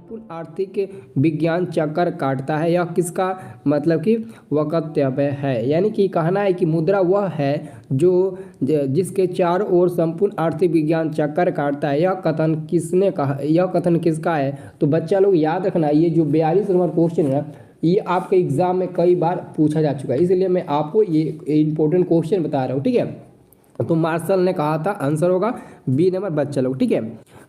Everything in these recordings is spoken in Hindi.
संपूर्ण आर्थिक विज्ञान चक्कर काटता है, यह किसका मतलब कि वक्तव्य है। यानी कि कहना है कि मुद्रा वह है जो जिसके चारों ओर संपूर्ण आर्थिक विज्ञान चक्कर काटता है। यह कथन किसने कहा, यह कथन किसका है। तो बच्चा लोग याद रखना, ये जो 42 नंबर क्वेश्चन है ये आपके एग्जाम में कई बार पूछा जा चुका है, इसलिए मैं आपको ये इंपॉर्टेंट क्वेश्चन बता रहा हूँ। ठीक है, तो मार्शल ने कहा था, आंसर होगा बी नंबर बच्चा लोग। ठीक है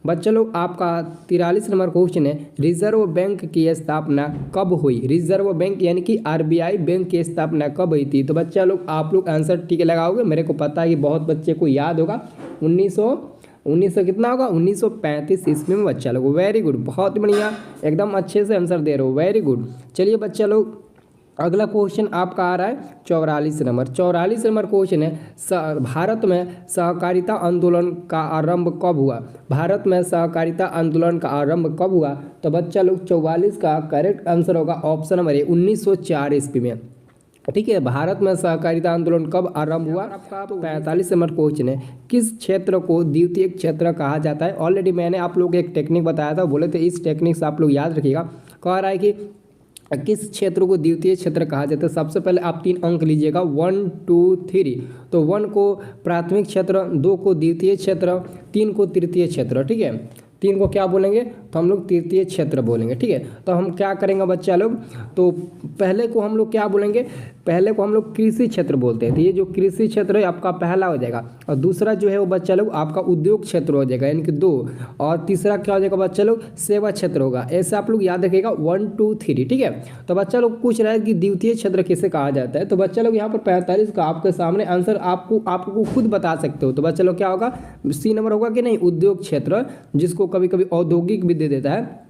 बच्चा लोग, आपका 43 नंबर क्वेश्चन है, रिजर्व बैंक की स्थापना कब हुई। रिजर्व बैंक यानी कि आरबीआई बैंक की स्थापना कब हुई थी। तो बच्चा लोग आप लोग आंसर ठीक लगाओगे, मेरे को पता है कि बहुत बच्चे को याद होगा। 1900 कितना होगा, 1935 ईस्वी में बच्चा लोग। वेरी गुड, बहुत बढ़िया, एकदम अच्छे से आंसर दे रहे हो, वेरी गुड। चलिए बच्चा लोग, अगला क्वेश्चन आपका आ रहा है 44 नंबर। 44 नंबर क्वेश्चन है, भारत में सहकारिता आंदोलन का आरंभ कब हुआ। भारत में सहकारिता आंदोलन का आरंभ कब हुआ। तो बच्चा लोग 44 का करेक्ट आंसर होगा ऑप्शन नंबर ए, 1904 ईस्वी में। ठीक है, भारत में सहकारिता आंदोलन कब आरंभ हुआ। 45 नंबर क्वेश्चन है, किस क्षेत्र को द्वितीय क्षेत्र कहा जाता है। ऑलरेडी मैंने आप लोग एक टेक्निक बताया था, बोले थे इस टेक्निक से आप लोग याद रखिएगा। कह रहा है कि किस क्षेत्र को द्वितीय क्षेत्र कहा जाता है। सबसे पहले आप 3 अंक लीजिएगा, 1 2 3। तो 1 को प्राथमिक क्षेत्र, 2 को द्वितीय क्षेत्र, 3 को तृतीय क्षेत्र। ठीक है, 3 को क्या बोलेंगे, तो हम लोग तृतीय क्षेत्र बोलेंगे। ठीक है, तो हम क्या करेंगे बच्चा लोग, तो पहले को हम लोग क्या बोलेंगे, पहले को हम लोग कृषि क्षेत्र बोलते हैं। तो ये जो कृषि क्षेत्र है आपका पहला हो जाएगा, और दूसरा जो है वो बच्चा लोग आपका उद्योग क्षेत्र हो जाएगा, यानी कि 2, और तीसरा क्या हो जाएगा बच्चा लोग, सेवा क्षेत्र होगा। ऐसे आप लोग याद रखिएगा 1 2 3। ठीक है, तो बच्चा लोग पूछ रहा है कि द्वितीय क्षेत्र किसे कहा जाता है। तो बच्चा लोग यहाँ पर 45 का आपके सामने आंसर आपको खुद बता सकते हो। तो बच्चा लोग क्या होगा, सी नंबर होगा कि नहीं, उद्योग क्षेत्र, जिसको कभी कभी औद्योगिक भी दे देता है,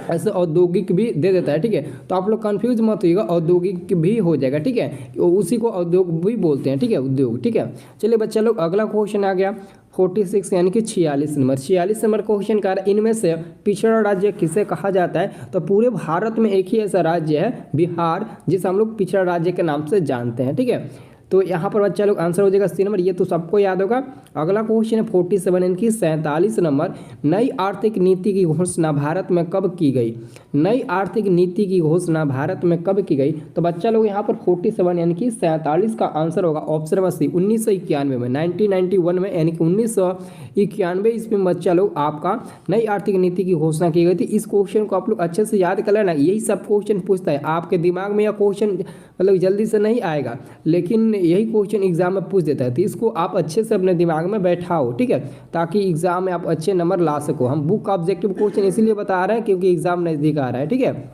ऐसे औद्योगिक भी दे देता है। ठीक है, तो आप लोग कंफ्यूज मत होइएगा, औद्योगिक भी हो जाएगा। ठीक है, उसी को औद्योग भी बोलते हैं। ठीक है, उद्योग। ठीक है, चलिए बच्चा लोग, अगला क्वेश्चन आ गया 46 यानी कि 46 नंबर। 46 नंबर क्वेश्चन का, इनमें से पिछड़ा राज्य किसे कहा जाता है। तो पूरे भारत में एक ही ऐसा राज्य है बिहार, जिसे हम लोग पिछड़ा राज्य के नाम से जानते हैं। ठीक है, तो यहाँ पर बच्चा लोग आंसर हो जाएगा सी नंबर, ये तो सबको याद होगा। अगला क्वेश्चन है 47 यानी कि 47 नंबर, नई आर्थिक नीति की घोषणा भारत में कब की गई। नई आर्थिक नीति की घोषणा भारत में कब की गई। तो बच्चा लोग यहाँ पर 47 यानी कि 47 का आंसर होगा ऑप्शन नंबर सी, 1991 में, 1991 में, यानी कि 1991 ईस्वी में बच्चा लोग आपका नई आर्थिक नीति की घोषणा की गई थी। इस क्वेश्चन को आप लोग अच्छे से याद कर लेना, यही सब क्वेश्चन पूछता है आपके दिमाग में। यह क्वेश्चन मतलब जल्दी से नहीं आएगा, लेकिन यही क्वेश्चन एग्जाम में पूछ देता है, तो इसको आप अच्छे से अपने दिमाग में बैठाओ। ठीक है, ताकि एग्जाम में आप अच्छे नंबर ला सको। हम बुक का ऑब्जेक्टिव क्वेश्चन इसीलिए बता रहे हैं क्योंकि एग्जाम नजदीक आ रहा है। ठीक है,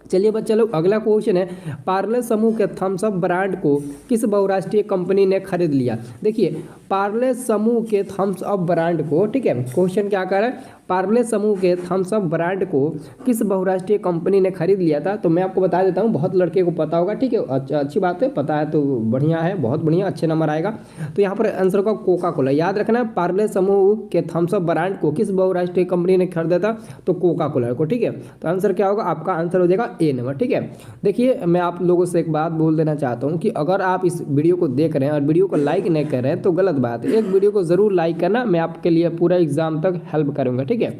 चलिए बच्चा लोग, अगला क्वेश्चन है, पार्ले समूह के थम्स अप ब्रांड को किस बहुराष्ट्रीय कंपनी ने खरीद लिया। देखिए, पार्ले समूह के थम्स अप ब्रांड को, ठीक है, क्वेश्चन क्या कर रहा है, पार्ले समूह के थम्स अप ब्रांड को किस बहुराष्ट्रीय कंपनी ने खरीद लिया था। तो मैं आपको बता देता हूँ, बहुत लड़के को पता होगा। ठीक है, अच्छी बात है, पता है तो बढ़िया है, बहुत बढ़िया, अच्छे नंबर आएगा। तो यहाँ पर आंसर होगा कोका कोला। याद रखना, पार्ले समूह के थम्स अप ब्रांड को किस बहुराष्ट्रीय कंपनी ने खरीदा था, तो कोका कोला को। ठीक है, तो आंसर क्या होगा, आपका आंसर हो जाएगा ए नंबर। ठीक है, देखिए मैं आप लोगों से एक बात बोल देना चाहता हूँ कि अगर आप इस वीडियो को देख रहे हैं और वीडियो को लाइक नहीं कर रहे हैं तो गलत बात है। एक वीडियो को जरूर लाइक करना, मैं आपके लिए पूरा एग्जाम तक हेल्प करूँगा। ठीक है,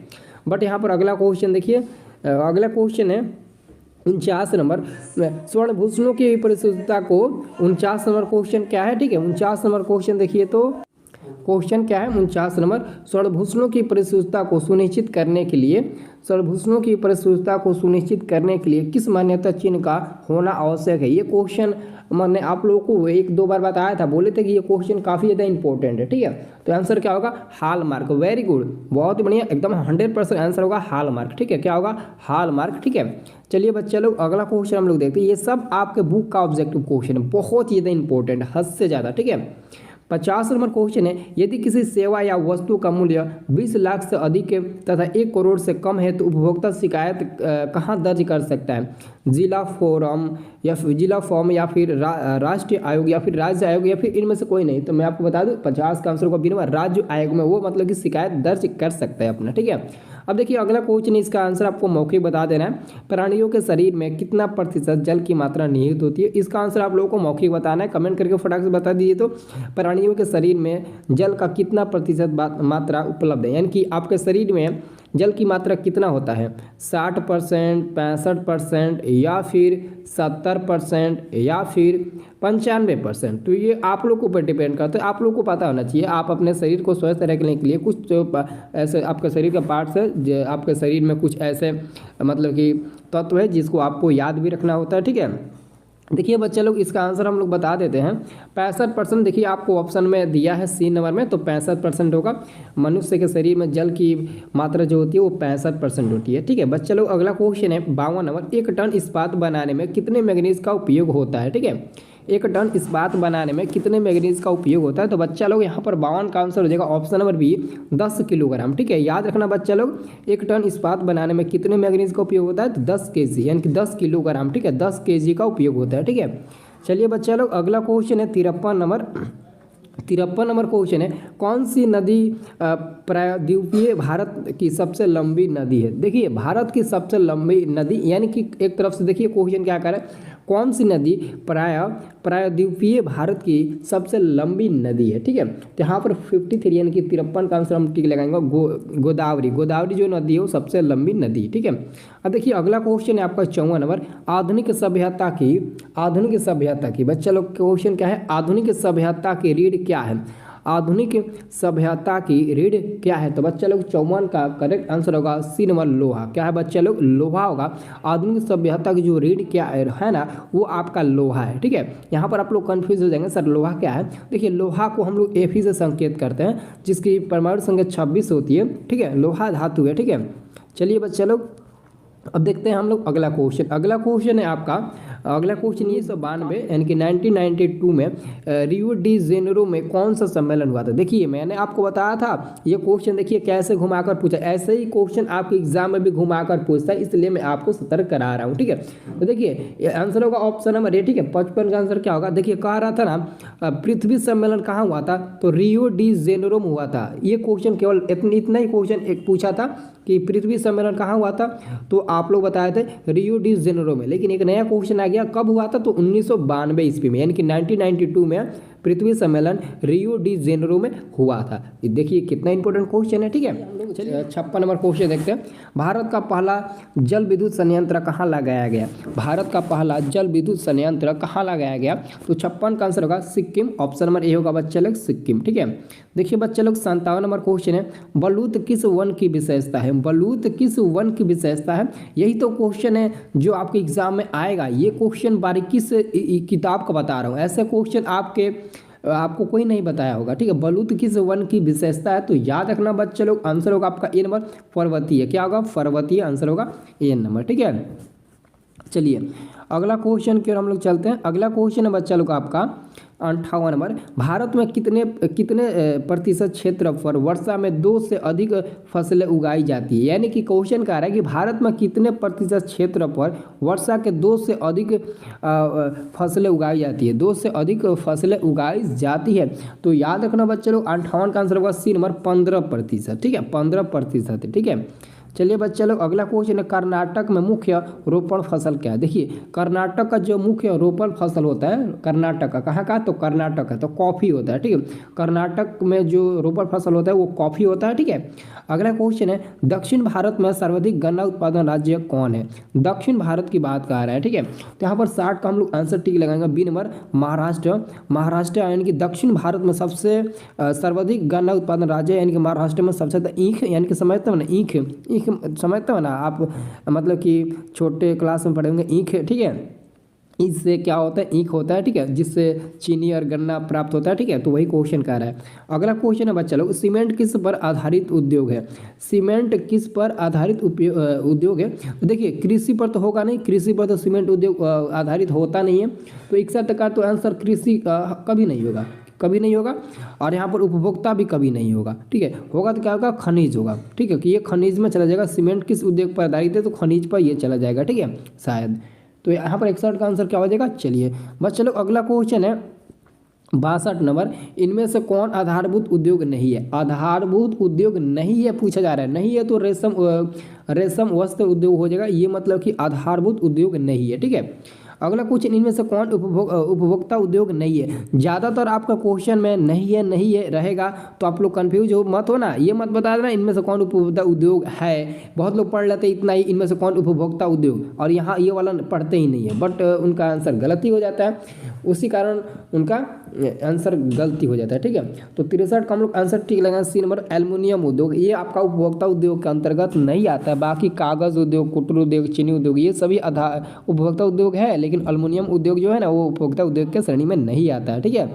बट यहाँ पर अगला क्वेश्चन देखिए, अगला क्वेश्चन है 49 नंबर, स्वर्ण भूषणों की परिशुद्धता को, 49 नंबर क्वेश्चन क्या है। ठीक है, 49 नंबर क्वेश्चन देखिए, तो क्वेश्चन क्या है 49 नंबर, स्वर्णभूषणों की परिशुद्धता को सुनिश्चित करने के लिए, स्वर्णभूषणों की परिशुद्धता को सुनिश्चित करने के लिए किस मान्यता चिन्ह का होना आवश्यक है। ये क्वेश्चन मैंने आप लोगों को 1-2 बार बताया था, बोले थे कि ये क्वेश्चन काफ़ी ज़्यादा इंपॉर्टेंट है। ठीक है, तो आंसर क्या होगा, हॉलमार्क। वेरी गुड, बहुत बढ़िया, एकदम 100% आंसर होगा हॉलमार्क। ठीक है, क्या होगा, हॉलमार्क। ठीक है, चलिए बच्चे लोग, अगला क्वेश्चन हम लोग देखते हैं। ये सब आपके बुक का ऑब्जेक्टिव क्वेश्चन है, बहुत ही ज़्यादा इंपॉर्टेंट, हद से ज़्यादा। ठीक है, 50 नंबर क्वेश्चन है, यदि किसी सेवा या वस्तु का मूल्य 20 लाख से अधिक है तथा 1 करोड़ से कम है तो उपभोक्ता शिकायत कहाँ दर्ज कर सकता है। जिला फॉर्म या फिर राष्ट्रीय आयोग या फिर राज्य आयोग या फिर इनमें से कोई नहीं। तो मैं आपको बता दूं 50 का आंसर को बिना राज्य आयोग में, वो मतलब कि शिकायत दर्ज कर सकता है अपना। ठीक है, अब देखिए अगला क्वेश्चन, इसका आंसर आपको मौखिक बता देना है। प्राणियों के शरीर में कितना प्रतिशत जल की मात्रा निहित होती है। इसका आंसर आप लोगों को मौखिक बताना है, कमेंट करके फटाक से बता दीजिए। तो प्राणियों के शरीर में जल का कितना प्रतिशत मात्रा उपलब्ध है, यानी कि आपके शरीर में जल की मात्रा कितना होता है, 60%, 65% या फिर 70% या फिर 95%। तो ये आप लोग के ऊपर डिपेंड करता है, आप लोग को पता होना चाहिए। आप अपने शरीर को स्वस्थ रखने के लिए कुछ ऐसे आपके शरीर का पार्ट्स है, आपके शरीर में कुछ ऐसे मतलब कि तत्व है जिसको आपको याद भी रखना होता है, ठीक है। देखिए बच्चे लोग, इसका आंसर हम लोग बता देते हैं। 65%, देखिए आपको ऑप्शन में दिया है सी नंबर में, तो 65% होगा। मनुष्य के शरीर में जल की मात्रा जो होती है वो 65% होती है, ठीक है। बच्चे लोग अगला क्वेश्चन है 52 नंबर, 1 टन इस्पात बनाने में कितने मैंगनीज का उपयोग होता है, ठीक है। 1 टन इस्पात बनाने में कितने मैंगनीज का उपयोग होता है, तो बच्चा लोग यहाँ पर 52 का आंसर हो जाएगा ऑप्शन नंबर बी, 10 किलोग्राम, ठीक है। याद रखना बच्चा लोग, 1 टन इस्पात बनाने में कितने मैंगनीज का उपयोग होता है, तो 10 kg यानी कि 10 किलोग्राम, ठीक है, 10 kg का उपयोग होता है, ठीक है। चलिए बच्चा लोग अगला क्वेश्चन है 53 नंबर। 53 नंबर क्वेश्चन है, कौन सी नदी प्रायद्वीपीय भारत की सबसे लंबी नदी है। देखिए भारत की सबसे लंबी नदी, यानी कि एक तरफ से देखिए क्वेश्चन क्या कर रहा है, कौन सी नदी प्रायद्वीपीय भारत की सबसे लंबी नदी है, ठीक है। तो यहाँ पर 53 यानी कि 53 का आंसर हम टिक लगाएंगे, गोदावरी। गोदावरी जो नदी है वो सबसे लंबी नदी, ठीक है। अब देखिए अगला क्वेश्चन है आपका 54 नंबर, आधुनिक सभ्यता की बच्चा लोग क्वेश्चन क्या है, आधुनिक सभ्यता की रीढ़ क्या है, आधुनिक सभ्यता की रीढ़ क्या है, तो बच्चा लोग 54 का करेक्ट आंसर होगा सी नंबर, लोहा। क्या है बच्चा लोग, लोहा होगा। आधुनिक सभ्यता की जो रीढ़ क्या है ना, वो आपका लोहा है, ठीक है। यहाँ पर आप लोग कंफ्यूज हो जाएंगे, सर लोहा क्या है। देखिए लोहा को हम लोग Fe से संकेत करते हैं, जिसकी परमाणु संख्या 26 होती है, ठीक है। लोहा धातु है, ठीक है। चलिए बच्चा लोग अब देखते हैं हम लोग अगला क्वेश्चन। अगला क्वेश्चन है आपका, अगला क्वेश्चन 1992 यानी कि 1992 में रियो डी जेनेरो में कौन सा सम्मेलन हुआ था। देखिए मैंने आपको बताया था, ये क्वेश्चन देखिए कैसे घुमाकर पूछा, ऐसे ही क्वेश्चन आपके एग्जाम में भी घुमाकर पूछता है, इसलिए मैं आपको सतर्क करा रहा हूँ, ठीक है। तो देखिए आंसर होगा ऑप्शन नंबर ए, ठीक है। 55 का आंसर क्या होगा, देखिए कह रहा था ना पृथ्वी सम्मेलन कहाँ हुआ था, तो रियो डी जेनेरो में हुआ था। ये क्वेश्चन केवल इतना ही क्वेश्चन एक पूछा था कि पृथ्वी सम्मेलन कहाँ हुआ था, तो आप लोग बताए थे रियो डी जेनेरो में। लेकिन एक नया क्वेश्चन आ गया, कब हुआ था, तो 1992 ईस्वी में, यानी कि 1992 में पृथ्वी सम्मेलन रियो डी जेनेरो में हुआ था। देखिए कितना इंपॉर्टेंट क्वेश्चन है, ठीक है। चलिए 56 नंबर क्वेश्चन देखते हैं, भारत का पहला जल विद्युत संयंत्र कहाँ लगाया गया, भारत का पहला जल विद्युत संयंत्र कहाँ लगाया गया, तो 56 का आंसर होगा सिक्किम, ऑप्शन नंबर ए होगा बच्चे लोग सिक्किम, ठीक है। देखिए बच्चे लोग 57 नंबर क्वेश्चन है, बलूत किस वन की विशेषता है, बलूत किस वन की विशेषता है। यही तो क्वेश्चन है जो आपके एग्जाम में आएगा, ये क्वेश्चन बारीकी से किताब का बता रहा हूँ, ऐसे क्वेश्चन आपको कोई नहीं बताया होगा, ठीक है। बलूत किस वन की विशेषता है, तो याद रखना बच्चे लोग, आंसर होगा आपका ए नंबर, पर्वतीय। क्या होगा, पर्वतीय, आंसर होगा ए नंबर, ठीक है। चलिए अगला क्वेश्चन की ओर हम लोग चलते हैं। अगला क्वेश्चन है बच्चा लोग आपका 58 नंबर, भारत में कितने प्रतिशत क्षेत्र पर वर्षा में 2 से अधिक फसलें उगाई जाती है। यानी कि क्वेश्चन कह रहा है कि भारत में कितने प्रतिशत क्षेत्र पर वर्षा के 2 से अधिक फसलें उगाई जाती है, 2 से अधिक फसलें उगाई जाती है। तो याद रखना बच्चे लोग 58 का आंसर होगा सी नंबर 15%, ठीक है, 15%, ठीक है। चलिए बच्चे लोग अगला क्वेश्चन है, कर्नाटक में मुख्य रोपण फसल क्या है। देखिए कर्नाटक का जो मुख्य रोपण फसल होता है, कर्नाटक का कहाँ का, तो कर्नाटक का तो कॉफ़ी होता है, ठीक है। कर्नाटक में जो रोपण फसल होता है वो कॉफ़ी होता है, ठीक है। अगला क्वेश्चन है, दक्षिण भारत में सर्वाधिक गन्ना उत्पादन राज्य कौन है। दक्षिण भारत की बात कर रहा है, ठीक है। तो यहाँ पर 60 का हम लोग आंसर टिक लगाएंगे, बी नंबर महाराष्ट्र। महाराष्ट्र यानी कि दक्षिण भारत में सबसे सर्वाधिक गन्ना उत्पादन राज्य, यानी कि महाराष्ट्र में सबसे ज़्यादा ईख, यानी कि समझते हो ना ईख समझते हो ना आप, मतलब कि छोटे क्लास में पढ़ेंगे ईख, ठीक है। इससे क्या होता है, ईख होता है, ठीक है, जिससे चीनी और गन्ना प्राप्त होता है, ठीक है। तो वही क्वेश्चन कह रहा है। अगला क्वेश्चन है बच्चा लोग, सीमेंट किस पर आधारित उद्योग है। सीमेंट किस पर आधारित उद्योग है। तो देखिए कृषि पर तो होगा नहीं, कृषि पर तो सीमेंट उद्योग आधारित होता नहीं है। तो 61 का तो आंसर कृषि कभी नहीं होगा, कभी नहीं होगा। और यहाँ पर उपभोक्ता भी कभी नहीं होगा, ठीक है। होगा तो क्या होगा, खनिज होगा, ठीक है, कि ये खनिज में चला जाएगा। सीमेंट किस उद्योग पर आधारित है, तो खनिज पर ये चला जाएगा, ठीक है, शायद। तो यहाँ पर 61 का आंसर क्या हो जाएगा। चलिए बस चलो अगला क्वेश्चन है 62 नंबर, इनमें से कौन आधारभूत उद्योग नहीं है। आधारभूत उद्योग नहीं है पूछा जा रहा है, नहीं है तो रेशम वस्त्र उद्योग हो जाएगा, ये मतलब कि आधारभूत उद्योग नहीं है, ठीक है। अगला क्वेश्चन, इनमें से कौन उपभोक्ता उद्योग नहीं है? ज़्यादातर आपका क्वेश्चन में नहीं है रहेगा, तो आप लोग कंफ्यूज हो मत हो ना, ये मत बता देना इनमें से कौन उपभोक्ता उद्योग है। बहुत लोग पढ़ लेते इतना ही, इनमें से कौन उपभोक्ता उद्योग, और यहाँ ये वाला पढ़ते ही नहीं है, बट उनका आंसर गलत ही हो जाता है, उसी कारण उनका आंसर गलती हो जाता है। ठीक है, तो 63 का हम लोग आंसर ठीक लगाएं, सी नंबर एल्युमिनियम उद्योग, ये आपका उपभोक्ता उद्योग के अंतर्गत नहीं आता है। बाकी कागज उद्योग, कुटीर उद्योग, चीनी उद्योग, ये सभी उपभोक्ता उद्योग है, लेकिन एल्युमिनियम उद्योग जो है ना वो उपभोक्ता उद्योग के श्रेणी में नहीं आता है। ठीक है,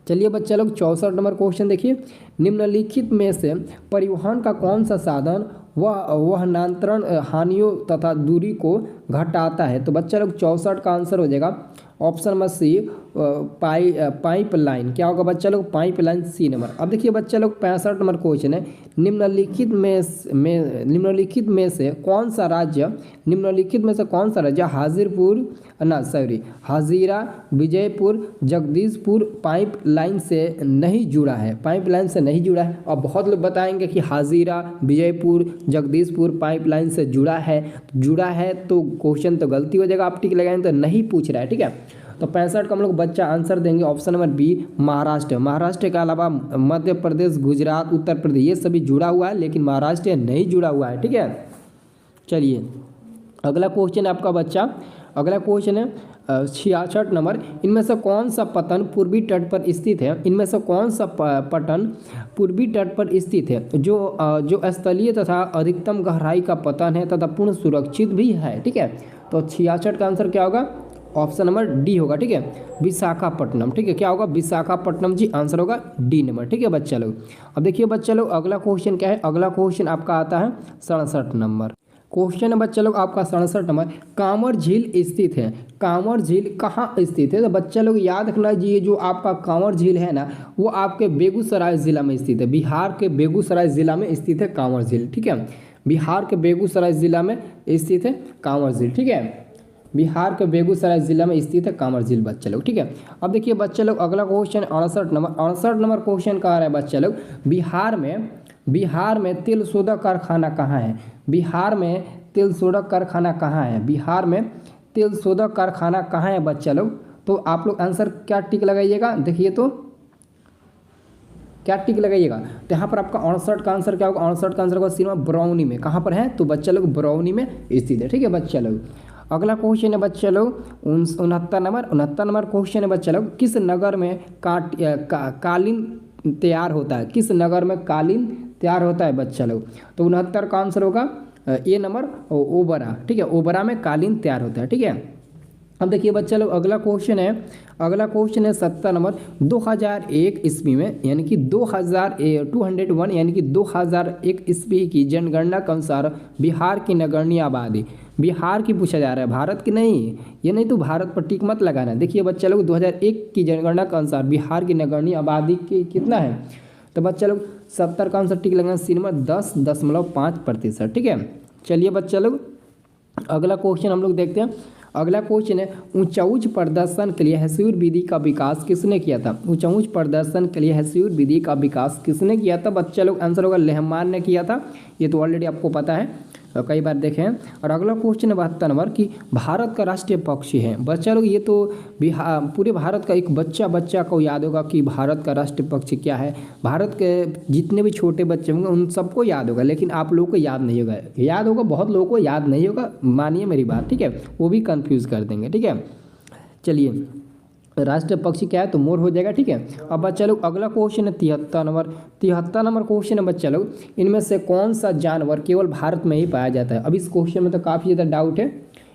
चलिए बच्चा लोग 64 नंबर क्वेश्चन देखिए, निम्नलिखित में से परिवहन का कौन सा साधन वह नियंत्रण हानियों तथा दूरी को घटाता है? तो बच्चा लोग 64 का आंसर हो जाएगा option number C, pipeline. क्या होगा बच्चा लोग? Pipeline, C number. अब देखिए बच्चा लोग 65 नंबर क्वेश्चन है, निम्नलिखित में से कौन सा राज्य हाजीरा, विजयपुर, जगदीशपुर पाइप लाइन से नहीं जुड़ा है? पाइप लाइन से नहीं जुड़ा है। और बहुत लोग बताएंगे कि हाजीरा, विजयपुर, जगदीशपुर पाइप लाइन से जुड़ा है, तो क्वेश्चन तो गलती हो जाएगा, आप टिक लगाएंगे तो नहीं पूछ रहा है। ठीक है, तो 65 का हम लोग बच्चा आंसर देंगे option number B, Maharashtra. Maharashtra के अलावा मध्य प्रदेश, गुजरात, उत्तर प्रदेश ये सभी जुड़ा हुआ है, लेकिन महाराष्ट्र नहीं जुड़ा हुआ है। ठीक है, चलिए अगला क्वेश्चन आपका बच्चा, अगला क्वेश्चन है 66 नंबर, इनमें से कौन सा पतन पूर्वी तट पर स्थित है? इनमें से कौन सा पतन पूर्वी तट पर स्थित है, जो स्थलीय तथा अधिकतम गहराई का पतन है तथा पूर्ण सुरक्षित भी है? ठीक है, तो 66 का आंसर क्या होगा? ऑप्शन नंबर डी होगा। ठीक है, विशाखापट्टनम। ठीक है, क्या होगा? विशाखापट्टनम जी, आंसर होगा डी नंबर। ठीक है बच्चा लोग, अब देखिए बच्चा लोग अगला क्वेश्चन क्या है? अगला क्वेश्चन आपका आता है 67 नंबर। क्वेश्चन है बच्चा लोग आपका 67 नंबर, कांवर झील स्थित है। कांवर झील कहाँ स्थित है? तो बच्चा लोग याद रखना, ये जो आपका कांवर झील है ना, वो आपके बेगूसराय जिला में स्थित है, बिहार के बेगूसराय जिला में स्थित है कांवर झील। ठीक है, बिहार के बेगूसराय जिला में स्थित है कांवर झील। ठीक है, बिहार के बेगूसराय जिला में स्थित है कांवर झील बच्चा लोग। ठीक है, अब देखिए बच्चा लोग अगला क्वेश्चन 68 नंबर। 68 नंबर क्वेश्चन कह रहा है बच्चा लोग, बिहार में तेल शोधक कारखाना कहाँ है? बिहार में तेल शोधक कारखाना कहाँ है? बिहार में तेल शोधक कारखाना कहाँ है बच्चा लोग? तो आप लोग आंसर क्या टिक लगाइएगा? देखिए तो क्या टिक लगाइएगा? तो यहाँ पर आपका 68 का आंसर क्या होगा? 68 का आंसर होगा सी नंबर, बरौनी में। कहाँ पर है? तो बच्चा लोग बरौनी में स्थित है। ठीक है बच्चा लोग, अगला क्वेश्चन है बच्चा लोग 69 नंबर। 69 नंबर क्वेश्चन है बच्चा लोग, किस नगर में कालीन तैयार होता है? किस नगर में कालीन तैयार होता है बच्चा लोग? तो 69 का आंसर होगा ए नंबर, ओबरा। ठीक है, ओबरा में कालीन तैयार होता है। ठीक है, अब देखिए बच्चा लोग अगला क्वेश्चन है 70 नंबर। 2001 ईस्वी में, यानी कि 201 यानी कि 2001 ईस्वी की जनगणना के अनुसार बिहार की नगरीय आबादी, बिहार की पूछा जा रहा है, भारत की नहीं, ये नहीं तो भारत पर टिक मत लगाना। देखिए बच्चा लोग 2001 की जनगणना के अनुसार बिहार की नगरीय आबादी की कितना है? तो बच्चा लोग 70 का आंसर टिक लगाना, सी नंबर 10.5%। ठीक है, चलिए बच्चा लोग अगला क्वेश्चन हम लोग देखते हैं। अगला क्वेश्चन है, ऊंचाऊच प्रदर्शन के लिए हेस्यूर विधि का विकास किसने किया था? ऊंचाऊच प्रदर्शन के लिए हेस्यूर विधि का विकास किसने किया था बच्चा लोग? आंसर होगा लेहमान ने किया था, ये तो ऑलरेडी आपको पता है, कई बार देखे हैं। और अगला क्वेश्चन है 72 नंबर कि भारत का राष्ट्रीय पक्षी है बच्चा लोग, ये तो पूरे भारत का एक बच्चा को याद होगा कि भारत का राष्ट्रीय पक्षी क्या है। भारत के जितने भी छोटे बच्चे होंगे उन सबको याद होगा, लेकिन आप लोगों को याद नहीं होगा। याद होगा, बहुत लोगों को याद नहीं होगा, मानिए मेरी बात। ठीक है, वो भी कंफ्यूज कर देंगे। ठीक है, चलिए राष्ट्रीय पक्षी क्या है? तो मोर हो जाएगा। ठीक है, अब बच्चा लोग अगला क्वेश्चन है 73 नंबर। 73 नंबर क्वेश्चन है बच्चा लोग, इनमें से कौन सा जानवर केवल भारत में ही पाया जाता है? अब इस क्वेश्चन में तो काफ़ी ज़्यादा डाउट है,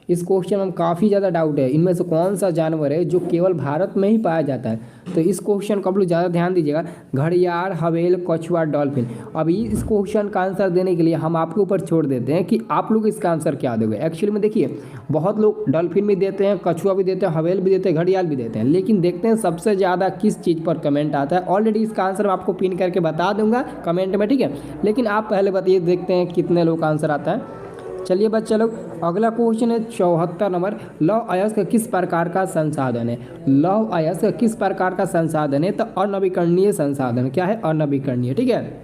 इस क्वेश्चन में काफ़ी ज़्यादा डाउट है, इनमें से कौन सा जानवर है जो केवल भारत में ही पाया जाता है? तो इस क्वेश्चन को आप लोग ज़्यादा ध्यान दीजिएगा, घड़ियाल, हवेल, कछुआ, डॉल्फिन। अभी इस क्वेश्चन का आंसर देने के लिए हम आपके ऊपर छोड़ देते हैं कि आप लोग इसका आंसर क्या दोगे। एक्चुअली में देखिए, बहुत लोग डॉल्फिन भी देते हैं, कछुआ भी देते हैं, हवेल भी देते हैं, घड़ियाल भी देते हैं, लेकिन देखते हैं सबसे ज़्यादा किस चीज़ पर कमेंट आता है। ऑलरेडी इसका आंसर मैं आपको पिन करके बता दूंगा कमेंट में। ठीक है, लेकिन आप पहले बताइए, देखते हैं कितने लोग का आंसर आता है। चलिए बच्चा लोग अगला क्वेश्चन है 74 नंबर, लौह अयस्क किस प्रकार का संसाधन है? लौह अयस्क किस प्रकार का संसाधन है? तो अनवीकरणीय संसाधन। क्या है? अनवीकरणीय। ठीक है,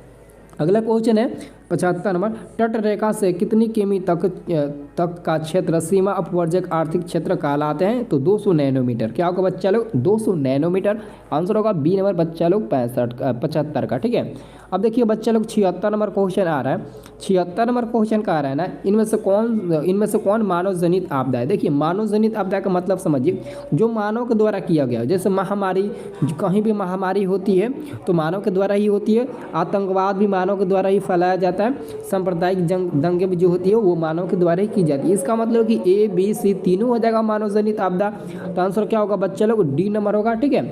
अगला क्वेश्चन है 75 नंबर, तट रेखा से कितनी किमी तक का क्षेत्र सीमा अपवर्जक आर्थिक क्षेत्र कहलाते हैं? तो 200 नैनोमीटर। क्या होगा बच्चा लोग? 200 नैनोमीटर। आंसर होगा बी नंबर बच्चा लोग 75 का। ठीक है, अब देखिए बच्चा लोग 76 नंबर क्वेश्चन आ रहा है। 76 नंबर क्वेश्चन का आ रहा है ना, इनमें से कौन मानव जनित आपदा है? देखिए मानव जनित आपदा का मतलब समझिए, जो मानव के द्वारा किया गया, जैसे महामारी, कहीं भी महामारी होती है तो मानव के द्वारा ही होती है। आतंकवाद भी मानव के द्वारा ही फैलाया जाता है। सांप्रदायिक दंगे भी जो होती है वो मानव के द्वारा ही की जाती है। इसका मतलब कि ए बी सी तीनों हो जाएगा मानव जनित आपदा। तो आंसर क्या होगा बच्चे लोग? डी नंबर होगा। ठीक है,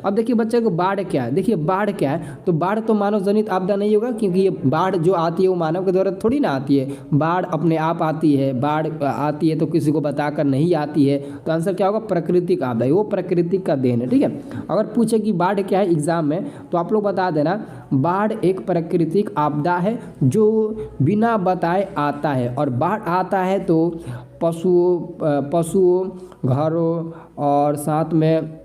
अब देखिए बच्चे को बाढ़ क्या है? देखिए बाढ़ क्या है, तो बाढ़ तो मानव जनित आपदा नहीं होगा, क्योंकि ये बाढ़ जो आती है वो मानव के द्वारा थोड़ी ना आती है। बाढ़ अपने आप आती है, बाढ़ आती है तो किसी को बताकर नहीं आती है। तो आंसर क्या होगा? प्राकृतिक आपदा, वो प्रकृति का देन है। ठीक है, अगर पूछे कि बाढ़ क्या है एग्जाम में, तो आप लोग बता देना बाढ़ एक प्राकृतिक आपदा है जो बिना बताए आता है। और बाढ़ आता है तो पशुओं, घरों और साथ में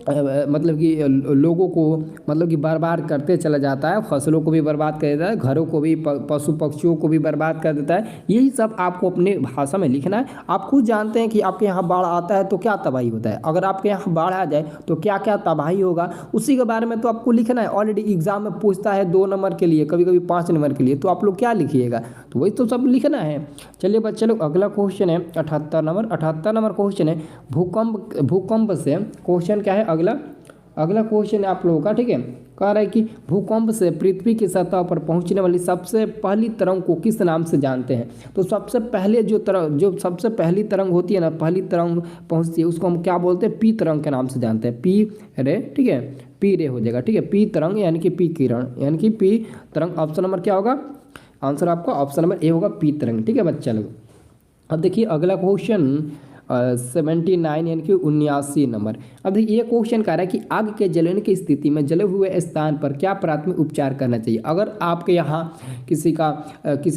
मतलब कि लोगों को मतलब कि बर्बाद करते चला जाता है। फसलों को भी बर्बाद कर देता है, घरों को भी, पशु पक्षियों को भी बर्बाद कर देता है। यही सब आपको अपने भाषा में लिखना है। आप खुद जानते हैं कि आपके यहाँ बाढ़ आता है तो क्या तबाही होता है। अगर आपके यहाँ बाढ़ आ जाए तो क्या क्या तबाही होगा, उसी के बारे में तो आपको लिखना है। ऑलरेडी एग्जाम में पूछता है 2 नंबर के लिए, कभी कभी 5 नंबर के लिए, तो आप लोग क्या लिखिएगा? तो वही तो सब लिखना है। चलिए बच्चे लोग अगला क्वेश्चन है 78 नंबर। 78 नंबर क्वेश्चन है भूकंप से। क्वेश्चन क्या है अगला क्वेश्चन है आप लोगों का। ठीक है, कह रहा है कि भूकंप से पृथ्वी की सतह पर पहुंचने वाली सबसे पहली तरंग को किस नाम से जानते हैं? तो सबसे पहले जो सबसे पहली तरंग होती है ना, पहली तरंग पहुंचती है, उसको हम क्या बोलते हैं? पी तरंग के नाम से जानते हैं, पी रे। ठीक है, पी रे हो जाएगा। ठीक है, पी तरंग यानी कि पी किरण यानी कि पी तरंग। ऑप्शन नंबर क्या होगा? आंसर आपका ऑप्शन नंबर ए होगा, पी तरंग। ठीक है बच्चा लोग, अब देखिए अगला क्वेश्चन 79 यानी कि 79 नंबर। अब देखिए ये क्वेश्चन कह रहा है कि आग के जलने की स्थिति में जले हुए स्थान पर क्या प्राथमिक उपचार करना चाहिए? अगर आपके यहाँ किसी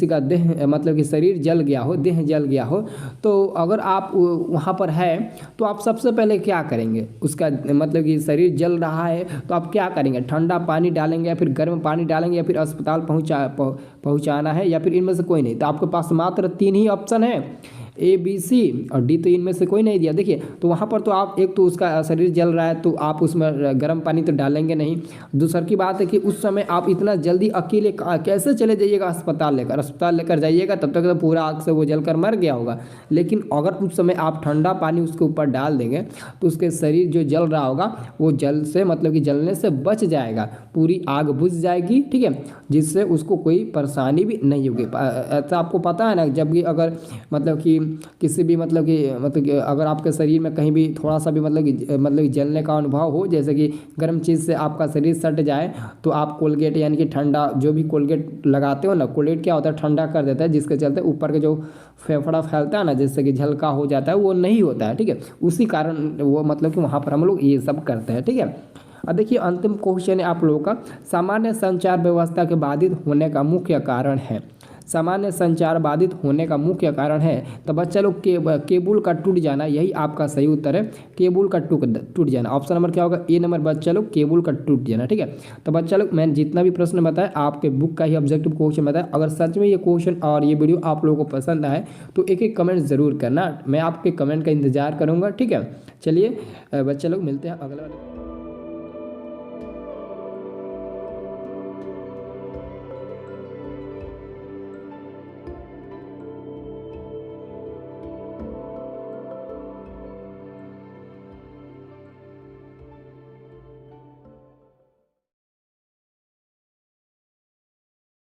का देह मतलब कि शरीर जल गया हो, देह जल गया हो, तो अगर आप वहाँ पर है तो आप सबसे पहले क्या करेंगे? उसका मतलब कि शरीर जल रहा है तो आप क्या करेंगे? ठंडा पानी डालेंगे या फिर गर्म पानी डालेंगे या फिर अस्पताल पहुँचाना है या फिर इनमें से कोई नहीं? तो आपके पास मात्र 3 ही ऑप्शन है, ए बी सी और डी, तो इनमें से कोई नहीं दिया। देखिए तो वहाँ पर तो आप एक तो उसका शरीर जल रहा है तो आप उसमें गर्म पानी तो डालेंगे नहीं। दूसरा की बात है कि उस समय आप इतना जल्दी अकेले कैसे चले जाइएगा अस्पताल लेकर जाइएगा, तब तक तो पूरा आग से वो जलकर मर गया होगा। लेकिन अगर उस समय आप ठंडा पानी उसके ऊपर डाल देंगे तो उसके शरीर जो जल रहा होगा वो जल से मतलब कि जलने से बच जाएगा, पूरी आग बुझ जाएगी। ठीक है, जिससे उसको कोई परेशानी भी नहीं होगी। ऐसा आपको पता है ना, जब भी अगर मतलब कि किसी भी मतलब कि अगर आपके शरीर में कहीं भी थोड़ा सा भी मतलब कि जलने का अनुभव हो, जैसे कि गर्म चीज़ से आपका शरीर सट जाए, तो आप कोलगेट यानी कि ठंडा जो भी कोलगेट लगाते हो ना, कोलगेट क्या होता है? ठंडा कर देता है, जिसके चलते ऊपर के जो फेफड़ा फैलता है ना, जिससे कि झलका हो जाता है, वो नहीं होता है। ठीक है, उसी कारण वो मतलब कि वहाँ पर हम लोग ये सब करते हैं। ठीक है, अब देखिए अंतिम क्वेश्चन है आप लोगों का, सामान्य संचार व्यवस्था के बाधित होने का मुख्य कारण है। सामान्य संचार बाधित होने का मुख्य कारण है, तो बच्चा लोग केबल का टूट जाना, यही आपका सही उत्तर है, केबल का टूट जाना। ऑप्शन नंबर क्या होगा? ए नंबर बच्चा लोग, केबल का टूट जाना। ठीक है, तो बच्चा लोग मैंने जितना भी प्रश्न बताया आपके बुक का ही ऑब्जेक्टिव क्वेश्चन बताया। अगर सच में ये क्वेश्चन और ये वीडियो आप लोगों को पसंद आए तो एक कमेंट ज़रूर करना, मैं आपके कमेंट का इंतजार करूँगा। ठीक है, चलिए बच्चा लोग मिलते हैं अगला वाले।